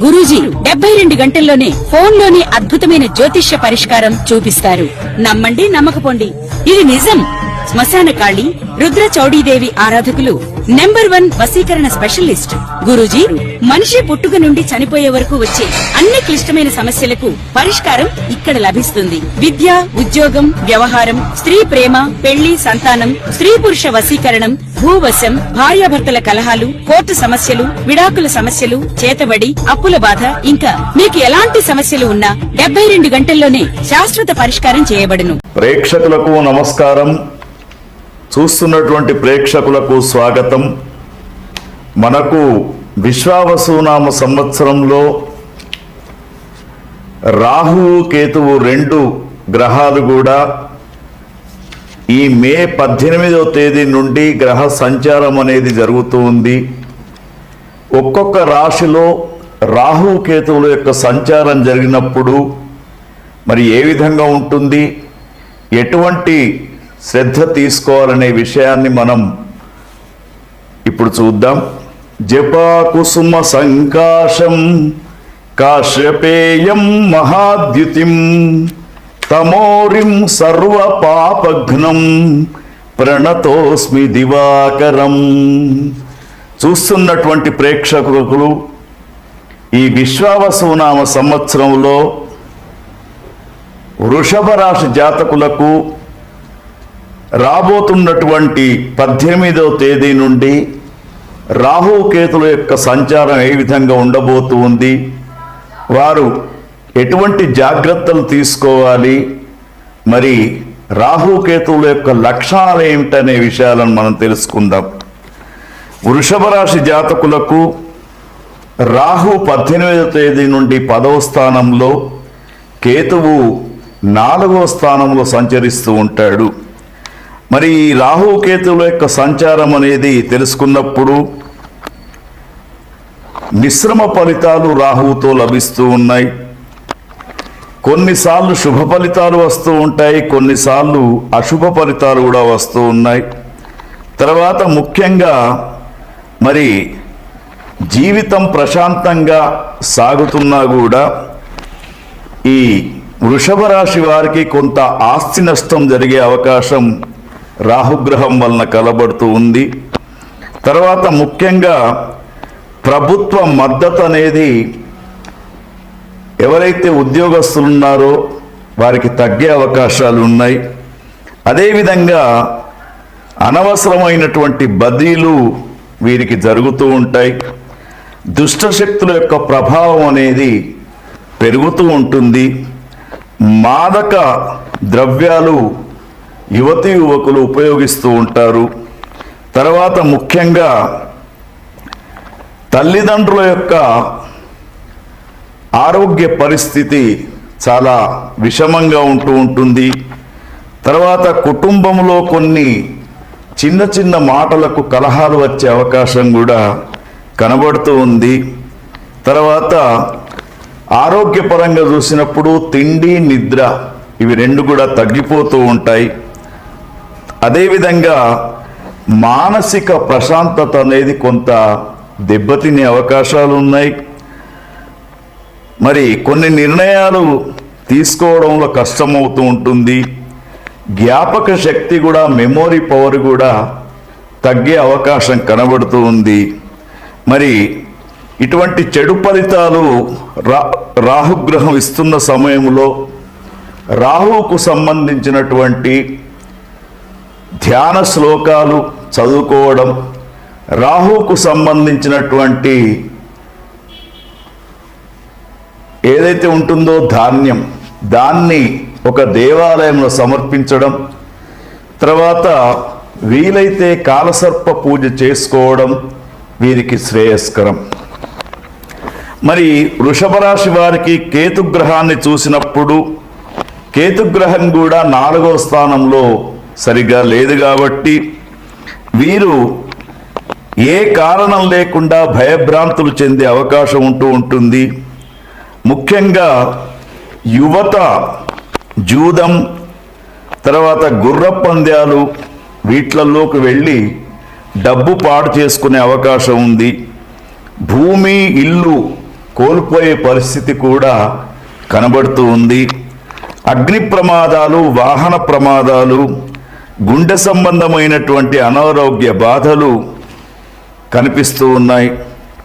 గురూజీ 72 గంటల్లోనే ఫోన్లోనే అద్భుతమైన జ్యోతిష్య పరిష్కారం చూపిస్తారు. నమ్మండి నమ్మకపోండి, ఇది నిజం. శ్మశాన కాళి రుద్ర చౌడీదేవి ఆరాధకులు నంబర్ 1 వశీకరణ స్పెషలిస్ట్. గురూజీ మనిషి పుట్టుక నుండి చనిపోయే వరకు వచ్చే అన్ని క్లిష్టమైన సమస్యలకు పరిష్కారం ఇక్కడ లభిస్తుంది. విద్య, ఉద్యోగం, వ్యవహారం, స్త్రీ ప్రేమ, పెళ్లి, సంతానం, స్త్రీ పురుష వశీకరణం, భూవశం, భార్యాభర్తల కలహాలు, కోర్టు సమస్యలు, విడాకుల సమస్యలు, చేతబడి, అప్పుల బాధ, ఇంకా మీకు ఎలాంటి సమస్యలు ఉన్నా 72 గంటల్లోనే శాశ్వత పరిష్కారం చేయబడును. ప్రేక్షకులకు నమస్కారం. చూస్తున్నటువంటి ప్రేక్షకులకు స్వాగతం. మనకు విశ్వావసునామ సంవత్సరంలో రాహువు కేతువు 2 గ్రహాలు కూడా ఈ మే 18వ తేదీ నుండి గ్రహ సంచారం అనేది జరుగుతూ ఉంది. ఒక్కొక్క రాశిలో రాహువు కేతువుల యొక్క సంచారం జరిగినప్పుడు మరి ఏ విధంగా ఉంటుంది, ఎటువంటి శ్రద్ధ తీసుకోవాలనే విషయాన్ని మనం ఇప్పుడు చూద్దాం. జపా కుసుమ సంకాశం కాశ్యపేయం మహాద్యుతిం తమోరిం సర్వ పాపఘ్నం ప్రణతోస్మి దివాకరం. చూస్తున్నటువంటి ప్రేక్షకులు, ఈ విశ్వావసునామ సంవత్సరంలో వృషభ రాశి జాతకులకు రాబోతున్నటువంటి 18వ తేదీ నుండి రాహుకేతుల యొక్క సంచారం ఏ విధంగా ఉండబోతూ ఉంది, వారు ఎటువంటి జాగ్రత్తలు తీసుకోవాలి, మరి రాహుకేతువుల యొక్క లక్షణాలు ఏమిటనే విషయాలను మనం తెలుసుకుందాం. వృషభ రాశి జాతకులకు రాహు 18వ తేదీ నుండి 10వ స్థానంలో, కేతువు 4వ స్థానంలో సంచరిస్తూ ఉంటాడు. మరి ఈ రాహుకేతువుల యొక్క సంచారం అనేది తెలుసుకున్నప్పుడు మిశ్రమ ఫలితాలు రాహువుతో లభిస్తూ ఉన్నాయి. కొన్నిసార్లు శుభ ఫలితాలు వస్తూ ఉంటాయి, కొన్నిసార్లు అశుభ ఫలితాలు కూడా వస్తూ ఉన్నాయి. తర్వాత ముఖ్యంగా మరి జీవితం ప్రశాంతంగా సాగుతున్నా కూడా ఈ వృషభ రాశి వారికి కొంత ఆస్తి నష్టం జరిగే అవకాశం రాహుగ్రహం వలన కలబడుతూ ఉంది. తర్వాత ముఖ్యంగా ప్రభుత్వ మద్దతు అనేది ఎవరైతే ఉద్యోగస్తులు ఉన్నారో వారికి తగ్గే అవకాశాలు ఉన్నాయి. అదేవిధంగా అనవసరమైనటువంటి బదిలీలు వీరికి జరుగుతూ ఉంటాయి. దుష్టశక్తుల యొక్క ప్రభావం అనేది పెరుగుతూ ఉంటుంది. మాదక ద్రవ్యాలు యువతీ యువకులు ఉపయోగిస్తూ ఉంటారు. తర్వాత ముఖ్యంగా తల్లిదండ్రుల యొక్క ఆరోగ్య పరిస్థితి చాలా విషమంగా ఉంటూ ఉంటుంది. తర్వాత కుటుంబంలో కొన్ని చిన్న చిన్న మాటలకు కలహాలు వచ్చే అవకాశం కూడా కనబడుతూ ఉంది. తర్వాత ఆరోగ్యపరంగా చూసినప్పుడు తిండి, నిద్ర ఇవి 2 కూడా తగ్గిపోతూ ఉంటాయి. అదేవిధంగా మానసిక ప్రశాంతత అనేది కొంత దెబ్బతినే అవకాశాలు ఉన్నాయి. మరి కొన్ని నిర్ణయాలు తీసుకోవడంలో కష్టమవుతూ ఉంటుంది. జ్ఞాపక శక్తి కూడా, మెమొరీ పవర్ కూడా తగ్గే అవకాశం కనబడుతూ ఉంది. మరి ఇటువంటి చెడు ఫలితాలు రాహుగ్రహం ఇస్తున్న సమయంలో రాహువుకు సంబంధించినటువంటి ధ్యాన శ్లోకాలు చదువుకోవడం, రాహువుకు సంబంధించినటువంటి ఏదైతే ఉంటుందో ధాన్యం, దాన్ని ఒక దేవాలయంలో సమర్పించడం, తర్వాత వీలైతే కాలసర్ప పూజ చేసుకోవడం వీరికి శ్రేయస్కరం. మరి వృషభ రాశి వారికి కేతుగ్రహాన్ని చూసినప్పుడు కేతుగ్రహం కూడా 4వ స్థానంలో సరిగా లేదు కాబట్టి వీరు ఏ కారణం లేకుండా భయభ్రాంతులు చెందే అవకాశం ఉంటూ ఉంటుంది. ముఖ్యంగా యువత జూదం, తర్వాత గుర్ర పందాలు వీట్లలోకి వెళ్ళి డబ్బు పాడు చేసుకునే అవకాశం ఉంది. భూమి, ఇల్లు కోల్పోయే పరిస్థితి కూడా కనబడుతూ ఉంది. అగ్ని ప్రమాదాలు, వాహన ప్రమాదాలు, గుండె సంబంధమైనటువంటి అనారోగ్య బాధలు కనిపిస్తూ ఉన్నాయి.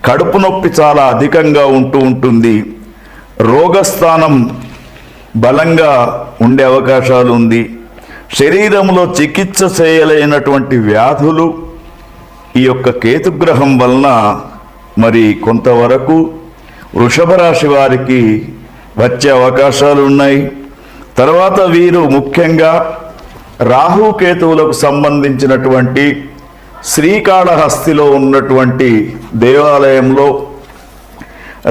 కడుపు నొప్పి చాలా అధికంగా ఉంటుంది. రోగస్థానం బలంగా ఉండే అవకాశాలు ఉంది. శరీరంలో చికిత్స చేయలేనటువంటి వ్యాధులు ఈ యొక్క కేతుగ్రహం వలన మరి కొంతవరకు వృషభ రాశి వారికి వచ్చే అవకాశాలు ఉన్నాయి. తర్వాత వీరు ముఖ్యంగా రాహుకేతువులకు సంబంధించినటువంటి శ్రీకాళహస్తిలో ఉన్నటువంటి దేవాలయంలో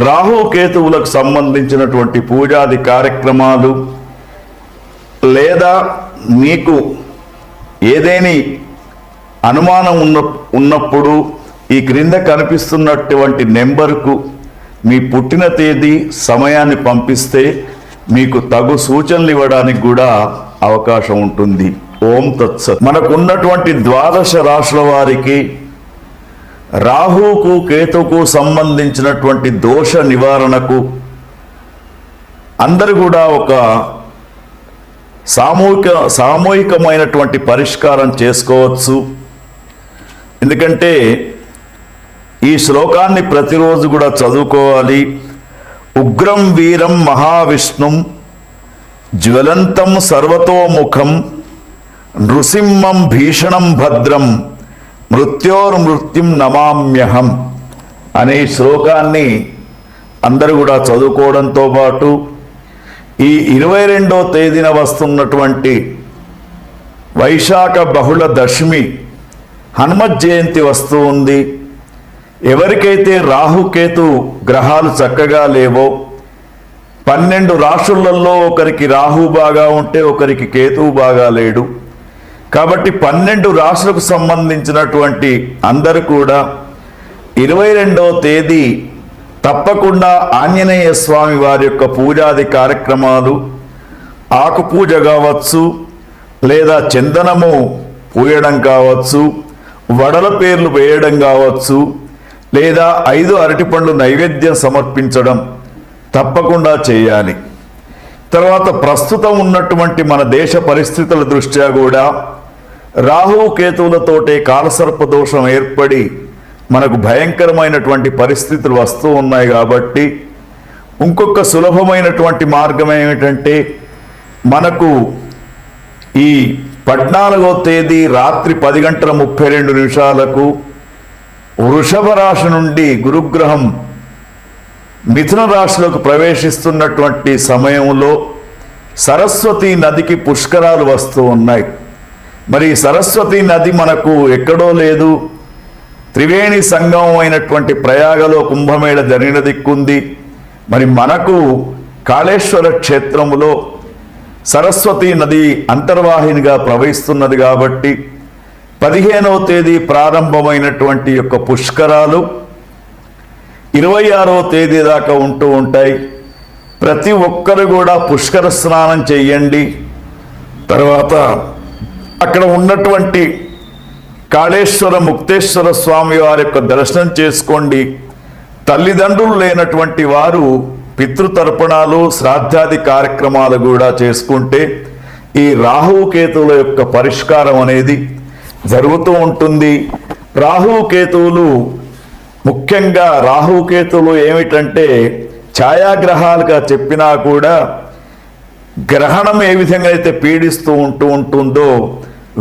రాహుకేతువులకు సంబంధించినటువంటి పూజాది కార్యక్రమాలు, లేదా మీకు ఏదైనా అనుమానం ఉన్నప్పుడు ఈ క్రింద కనిపిస్తున్నటువంటి నెంబర్కు మీ పుట్టిన తేదీ, సమయాన్ని పంపిస్తే మీకు తగు సూచనలు ఇవ్వడానికి కూడా అవకాశం ఉంటుంది. ఓం తత్సత్. మనకున్నటువంటి 12 రాశుల వారికి రాహుకు, కేతుకు సంబంధించినటువంటి దోష నివారణకు అందరూ కూడా ఒక సామూహికమైనటువంటి పరిష్కారం చేసుకోవచ్చు. ఎందుకంటే ఈ శ్లోకాన్ని ప్రతిరోజు కూడా చదువుకోవాలి. ఉగ్రం వీరం మహావిష్ణుం జ్వలంతం సర్వతోముఖం నృసింహం భీషణం భద్రం మృత్యోర్మృత్యుం నమామ్యహం అనే శ్లోకాన్ని అందరూ కూడా చదువుకోవడంతో పాటు ఈ 22వ తేదీన వస్తున్నటువంటి వైశాఖ బహుళ దశమి హనుమత్ జయంతి వస్తూ ఉంది. ఎవరికైతే రాహుకేతు గ్రహాలు చక్కగా లేవో, 12 రాశులలో ఒకరికి రాహు బాగా ఉంటే ఒకరికి కేతువు బాగా లేడు. కాబట్టి 12 రాశులకు సంబంధించినటువంటి అందరూ కూడా 22వ తేదీ తప్పకుండా ఆంజనేయ స్వామి వారి యొక్క పూజాది కార్యక్రమాలు, ఆకు పూజ కావచ్చు, లేదా చందనము పూయడం కావచ్చు, వడల పేర్లు వేయడం కావచ్చు, లేదా 5 అరటిపండ్లు నైవేద్యం సమర్పించడం తప్పకుండా చేయాలి. తర్వాత ప్రస్తుతం ఉన్నటువంటి మన దేశ పరిస్థితుల దృష్ట్యా కూడా రాహు కేతువులతోటే కాలసర్ప దోషం ఏర్పడి మనకు భయంకరమైనటువంటి పరిస్థితులు వస్తూ ఉన్నాయి. కాబట్టి ఇంకొక సులభమైనటువంటి మార్గం ఏమిటంటే, మనకు ఈ 14వ తేదీ రాత్రి 10:32 వృషభ రాశి నుండి గురుగ్రహం మిథున రాశిలోకి ప్రవేశిస్తున్నటువంటి సమయంలో సరస్వతి నదికి పుష్కరాలు వస్తూ ఉన్నాయి. మరి సరస్వతి నది మనకు ఎక్కడో లేదు, త్రివేణి సంగమం అయినటువంటి ప్రయాగలో కుంభమేళ జరిగిన దిక్కుంది. మరి మనకు కాళేశ్వర క్షేత్రములో సరస్వతి నది అంతర్వాహినిగా ప్రవహిస్తున్నది. కాబట్టి 15వ తేదీ ప్రారంభమైనటువంటి యొక్క పుష్కరాలు 26వ తేదీ దాకా ఉంటూ ఉంటాయి. ప్రతి ఒక్కరు కూడా పుష్కర స్నానం చేయండి. తర్వాత అక్కడ ఉన్నటువంటి కాళేశ్వర ముక్తేశ్వర స్వామి వారి యొక్క దర్శనం చేసుకోండి. తల్లిదండ్రులు లేనటువంటి వారు పితృతర్పణాలు, శ్రాద్ధాది కార్యక్రమాలు కూడా చేసుకుంటే ఈ రాహుకేతువుల యొక్క పరిష్కారం అనేది జరుగుతూ ఉంటుంది. రాహుకేతువులు ముఖ్యంగా రాహుకేతువులు ఏమిటంటే ఛాయాగ్రహాలుగా చెప్పినా కూడా గ్రహణం ఏ విధంగా అయితే పీడిస్తూ ఉంటుందో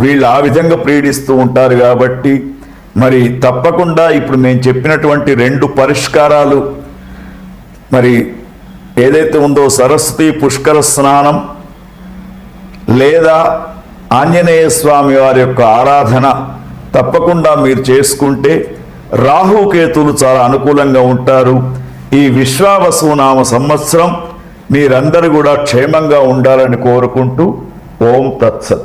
వీళ్ళు ఆ విధంగా పీడిస్తూ ఉంటారు. కాబట్టి మరి తప్పకుండా ఇప్పుడు నేను చెప్పినటువంటి 2 పరిష్కారాలు మరి ఏదైతే ఉందో సరస్వతి పుష్కర స్నానం లేదా ఆంజనేయ స్వామి వారి యొక్క ఆరాధన తప్పకుండా మీరు చేసుకుంటే రాహుకేతువులు చాలా అనుకూలంగా ఉంటారు. ఈ విశ్వావసునామ సంవత్సరం మీరందరూ కూడా క్షేమంగా ఉండాలని కోరుకుంటూ ఓం తత్సత్.